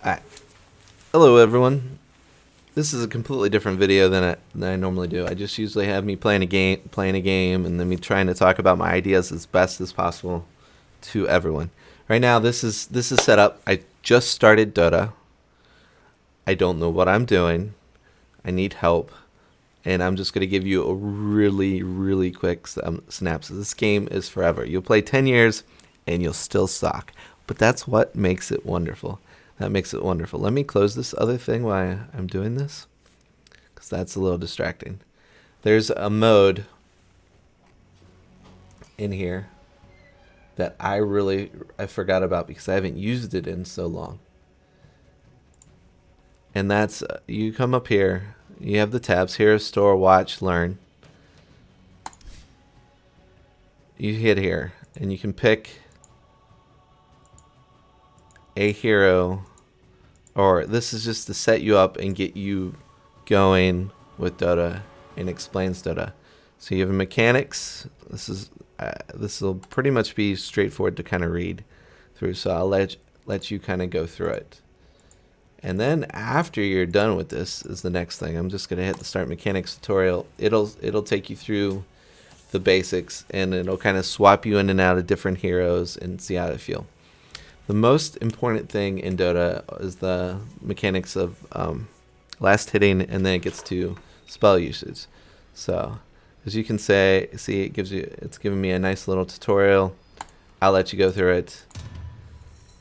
Alright. Hello everyone. This is a completely different video than I normally do. I just usually have me playing a game, and then me trying to talk about my ideas as best as possible to everyone. Right now, this is set up. I just started Dota. I don't know what I'm doing. I need help, and I'm just gonna give you a really quick synopsis. This game is forever. You'll play 10 years, and you'll still suck. But that's what makes it wonderful. That makes it wonderful. Let me close this other thing while I'm doing this, because that's a little distracting. There's a mode in here that I forgot about because I haven't used it in so long. And that's, you come up here, you have the tabs here, store, watch, learn. You hit here, and you can pick a hero, or this is just to set you up and get you going with Dota and explains Dota. So you have mechanics. This will pretty much be straightforward to kind of read through, so I'll let you kind of go through it. And then after you're done with this is the next thing. I'm just going to hit the start mechanics tutorial. It'll take you through the basics, and it'll kind of swap you in and out of different heroes and see how they feel. The most important thing in Dota is the mechanics of last hitting, and then it gets to spell usage. So as you can see, it's giving me a nice little tutorial. I'll let you go through it.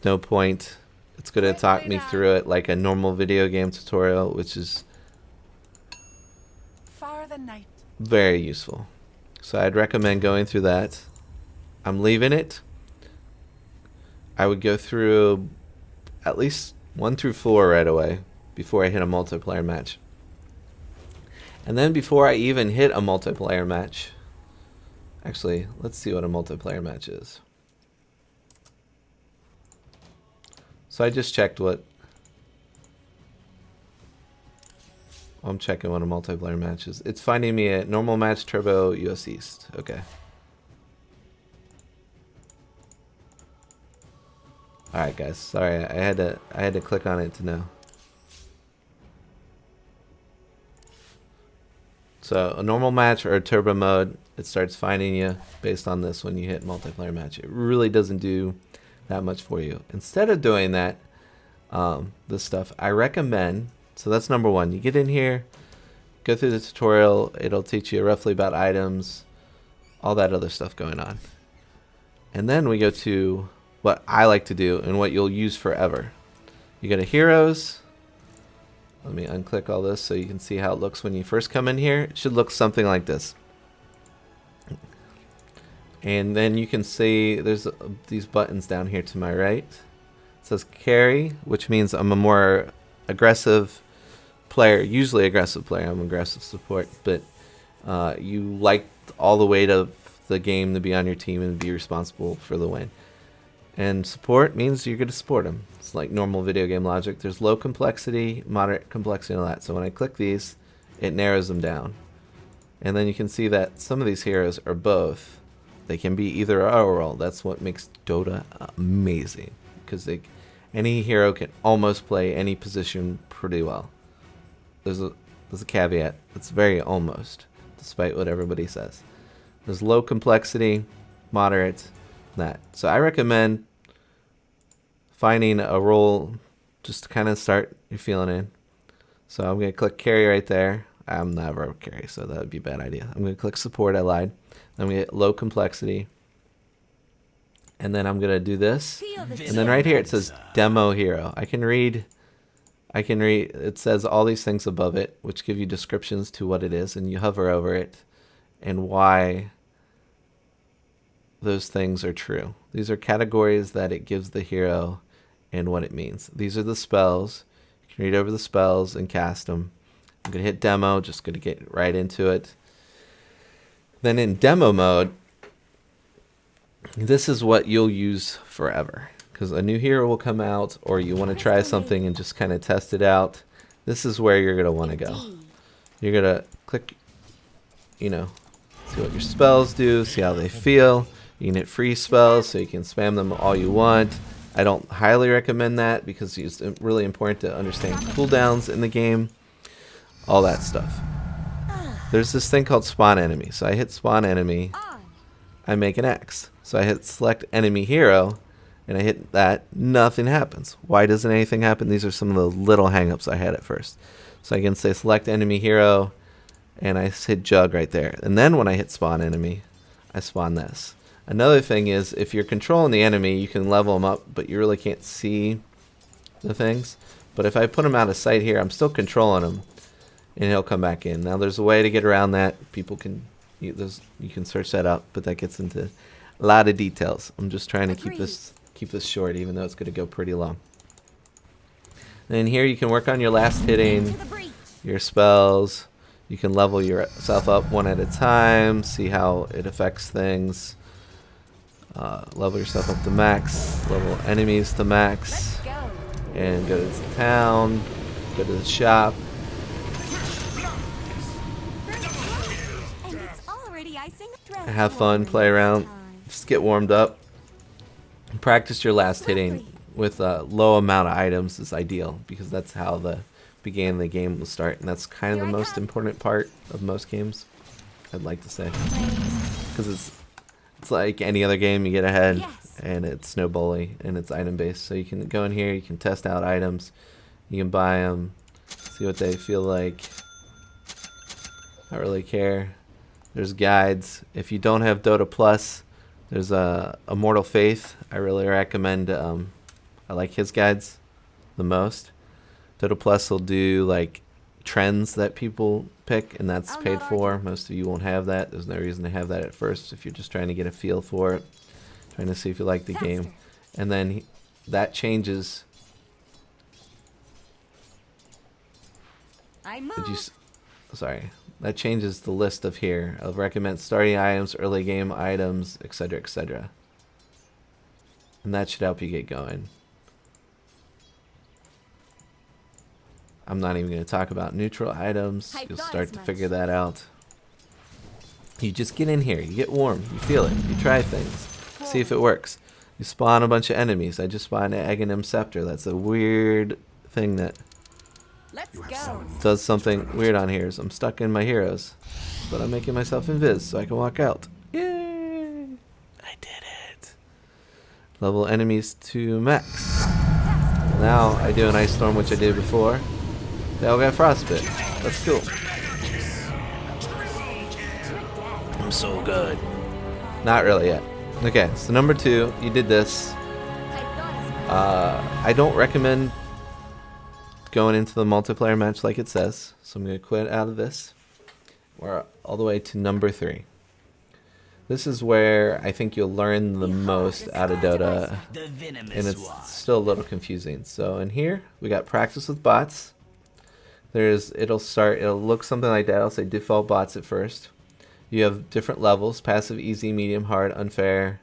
No point. It's going to talk me through it like a normal video game tutorial, which is very useful. So I'd recommend going through that. I'm leaving it. I would go through at least 1 through 4 right away before I hit a multiplayer match. And then before I even hit a multiplayer match, actually, let's see what a multiplayer match is. So I just checked I'm checking what a multiplayer match is. It's finding me a normal match, turbo, US East. Okay. Alright guys, sorry, I had to click on it to know. So a normal match or a turbo mode, it starts finding you based on this when you hit multiplayer match. It really doesn't do that much for you. Instead of doing that, this stuff, I recommend, so that's number 1. You get in here, go through the tutorial, it'll teach you roughly about items, all that other stuff going on. And then we go to what I like to do and what you'll use forever. You go to heroes. Let me unclick all this so you can see how it looks when you first come in here. It should look something like this. And then you can see there's these buttons down here to my right. It says carry, which means I'm a more aggressive player, usually aggressive player. I'm aggressive support, but you like all the weight of the game to be on your team and be responsible for the win. And support means you're going to support them. It's like normal video game logic. There's low complexity, moderate complexity, and all that. So when I click these, it narrows them down. And then you can see that some of these heroes are both. They can be either or. That's what makes Dota amazing, because any hero can almost play any position pretty well. There's a caveat. It's very almost, despite what everybody says. There's low complexity, moderate, that. So I recommend finding a role just to kind of start your feeling in. So I'm going to click carry right there. I'm never a carry, so that would be a bad idea. I'm going to click support. I lied. I'm going to get low complexity. And then I'm going to do this. And then right here it says demo hero. I can read, it says all these things above it, which give you descriptions to what it is, and you hover over it and why those things are true. These are categories that it gives the hero and what it means. These are the spells. You can read over the spells and cast them. I'm going to hit demo, just going to get right into it. Then in demo mode, this is what you'll use forever, because a new hero will come out, or you want to try something and just kind of test it out. This is where you're going to want to go. You're going to click, see what your spells do, see how they feel. You can hit free spells, so you can spam them all you want. I don't highly recommend that because it's really important to understand cooldowns in the game, all that stuff. There's this thing called spawn enemy. So I hit spawn enemy, I make an X. So I hit select enemy hero, and I hit that, nothing happens. Why doesn't anything happen? These are some of the little hangups I had at first. So I can say select enemy hero, and I hit jug right there. And then when I hit spawn enemy, I spawn this. Another thing is, if you're controlling the enemy, you can level them up, but you really can't see the things. But if I put him out of sight here, I'm still controlling him, and he'll come back in. Now there's a way to get around that. People can, you can search that up, but that gets into a lot of details. I'm just trying to keep this short, even though it's going to go pretty long. And here you can work on your last hitting, your spells. You can level yourself up one at a time, see how it affects things. Level yourself up to max, level enemies to max, and go to the town, go to the shop. Have fun, play around, just get warmed up. Practice your last hitting with a low amount of items is ideal, because that's how the beginning of the game will start, and that's kind of the most important part of most games, I'd like to say, because it's like any other game. You get ahead, and it's no bully, and it's item based, so you can go in here, you can test out items, you can buy them, see what they feel like. Not really care. There's guides. If you don't have Dota Plus, there's a Immortal Faith. I really recommend. I like his guides the most. Dota Plus will do like trends that people pick, and that's paid for. Most of you won't have that. There's no reason to have that at first if you're just trying to get a feel for it, trying to see if you like the game. And then that changes. Sorry. That changes the list of here. I'll recommend starting items, early game items, etc., etc. And that should help you get going. I'm not even going to talk about neutral items. You'll start to figure that out. You just get in here. You get warm. You feel it. You try things. See if it works. You spawn a bunch of enemies. I just spawned an Aghanim Scepter. That's a weird thing that does something weird on here. So I'm stuck in my heroes, but I'm making myself invis so I can walk out. Yay! I did it. Level enemies to max. Now I do an Ice Storm, which I did before. They all got Frostbite. That's cool. I'm so good. Not really yet. Okay, so number 2, you did this. I don't recommend going into the multiplayer match like it says, so I'm going to quit out of this. We're all the way to number 3. This is where I think you'll learn the most out of Dota, and it's still a little confusing. So in here, we got practice with bots. It'll look something like that. I'll say default bots at first. You have different levels: passive, easy, medium, hard, unfair,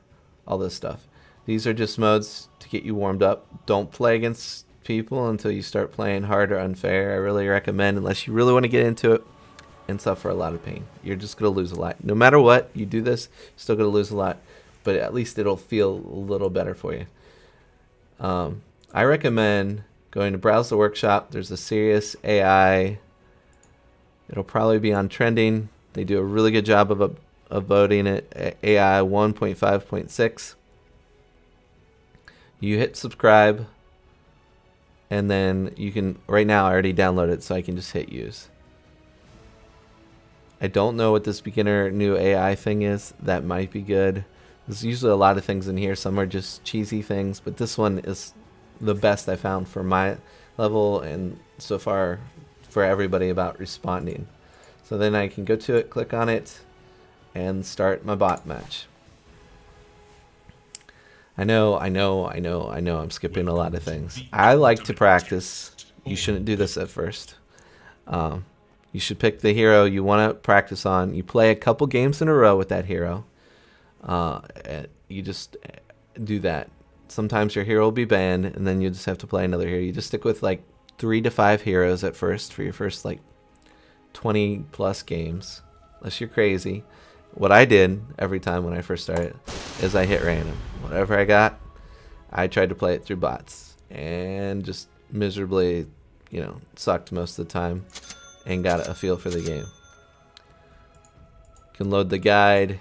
all this stuff. These are just modes to get you warmed up. Don't play against people until you start playing hard or unfair. I really recommend, unless you really want to get into it and suffer a lot of pain. You're just going to lose a lot. No matter what you do this, you're still going to lose a lot, but at least it'll feel a little better for you. I recommend going to browse the workshop. There's a serious AI. It'll probably be on trending. They do a really good job of voting it. AI 1.5.6. You hit subscribe, and then you can, right now I already downloaded it, so I can just hit use. I don't know what this beginner new AI thing is. That might be good. There's usually a lot of things in here. Some are just cheesy things, but this one is the best I found for my level and so far for everybody about responding. So then I can go to it, click on it, and start my bot match. I know, I'm skipping a lot of things. I like to practice. You shouldn't do this at first. You should pick the hero you want to practice on. You play a couple games in a row with that hero. You just do that. Sometimes your hero will be banned, and then you just have to play another hero. You just stick with like 3 to 5 heroes at first for your first like 20 plus games, unless you're crazy. What I did every time when I first started is I hit random. Whatever I got, I tried to play it through bots and just miserably, sucked most of the time and got a feel for the game. You can load the guide.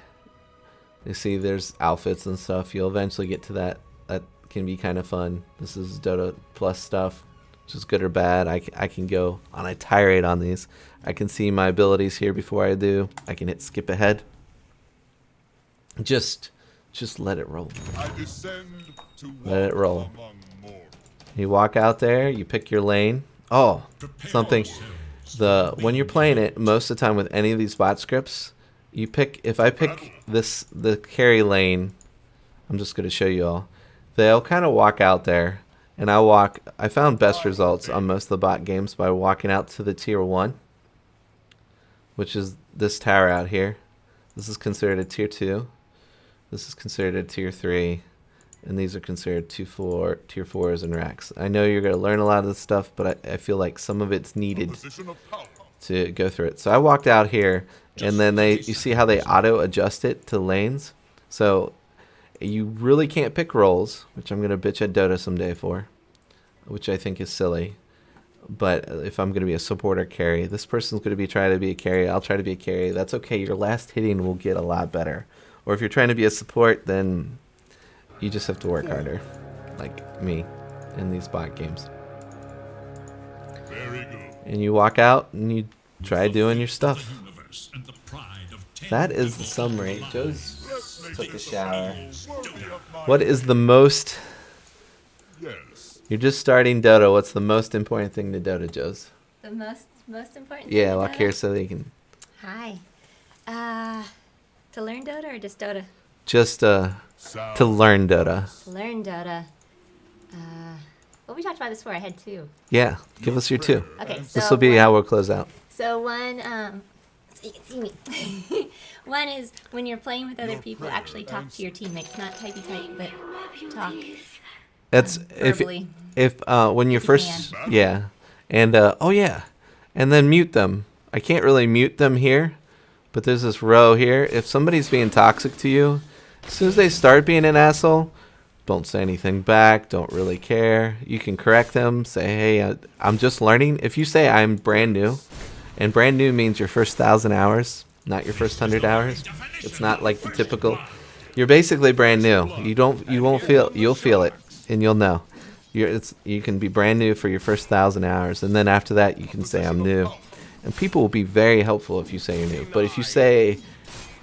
You see there's outfits and stuff. You'll eventually get to that. That can be kind of fun. This is Dota Plus stuff, which is good or bad. I can go on a tirade on these. I can see my abilities here before I do. I can hit skip ahead. Just let it roll. Let it roll. You walk out there, you pick your lane. Oh, something. When you're playing it, most of the time with any of these bot scripts, you pick. If I pick the carry lane, I'm just going to show you all. They'll kind of walk out there, and I found best results on most of the bot games by walking out to the tier 1, which is this tower out here. This is considered a tier 2. This is considered a tier 3, and these are considered tier 4s and racks. I know you're going to learn a lot of this stuff, but I feel like some of it's needed to go through it. So I walked out here, and then you see how they auto adjust it to lanes. So you really can't pick roles, which I'm going to bitch at Dota someday for, which I think is silly. But if I'm going to be a support or carry, this person's going to be trying to be a carry. I'll try to be a carry. That's okay. Your last hitting will get a lot better. Or if you're trying to be a support, then you just have to work harder, like me in these bot games. And you walk out and you try doing your stuff. That is the summary. Joe's took a shower. What is the most... You're just starting Dota. What's the most important thing to Dota, Joe's? The most important thing Yeah, walk here so they can... Hi. To learn Dota or just Dota? Just to learn Dota. To learn Dota. Well, we talked about this before. I had 2. Yeah, give us your 2. Okay, so this will be how we'll close out. So one, so you can see me. One is when you're playing with other people, actually talk to your teammates, not typey type, but talk. That's verbally. if when you're first, yeah, and oh yeah, and then mute them. I can't really mute them here, but there's this row here. If somebody's being toxic to you, as soon as they start being an asshole, don't say anything back. Don't really care. You can correct them. Say, hey, I'm just learning. If you say I'm brand new, and brand new means your first 1,000 hours, not your first 100 hours. It's not like the typical. You're basically brand new. You'll feel it, and you'll know. You can be brand new for your first 1,000 hours, and then after that you can say I'm new. And people will be very helpful if you say you're new. But if you say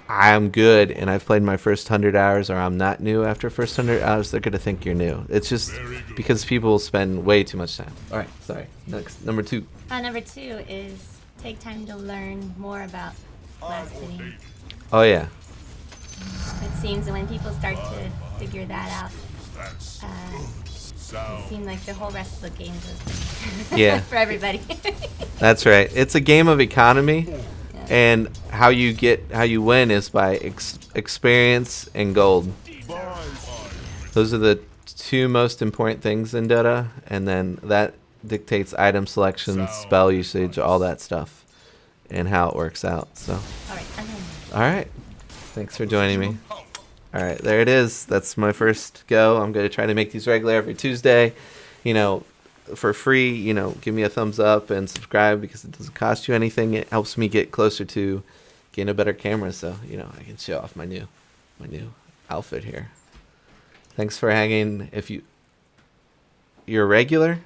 I'm good and I've played my first 100 hours, or I'm not new after first 100 hours, they're gonna think you're new. It's just because people spend way too much time. All right, sorry. Next, number 2. Number 2 is take time to learn more about last hitting. Oh yeah. It seems that when people start to figure that out, it seems like the whole rest of the game is yeah for everybody. That's right. It's a game of economy, and how you win is by experience and gold. Those are the 2 most important things in Dota, and then that dictates item selection, spell usage, all that stuff, and how it works out. So, all right. Thanks for joining me. All right, there it is. That's my first go. I'm going to try to make these regular every Tuesday. For free, give me a thumbs up and subscribe because it doesn't cost you anything. It helps me get closer to getting a better camera, so, I can show off my new outfit here. Thanks for hanging. If you're a regular,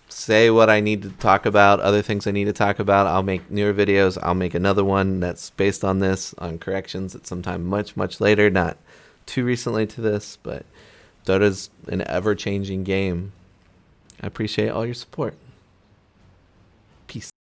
say what I need to talk about, other things I need to talk about. I'll make newer videos. I'll make another one that's based on this, on corrections at some time much, much later, not too recently to this, but Dota's an ever-changing game. I appreciate all your support. Peace.